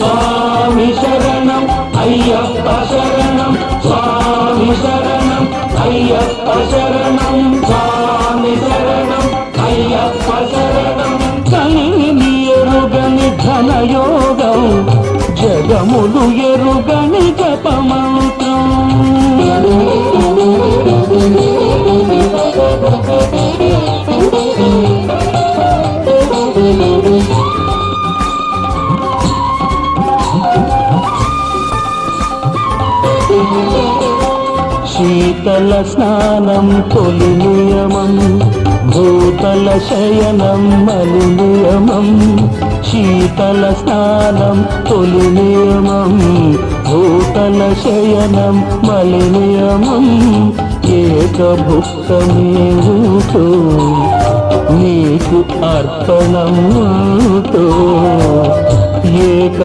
స్వామి శరణం అయ్యప్ప శరణం స్వామి శరణం అయ్యప్ప శరణం స్వామి శరణం అయ్యప్ప శరణం కనిని ఎరుగని ఘనయోగం జగములు ఎరుగని జపమంత్రం శీతల స్నానం తొలి నియమం భూతల శయనం మలి నియమం శీతల స్నానం తొలి నియమం భూతల శయనం మలి నియమం ఏకభుక్త నీవుతో నీకు అర్పణం ఏక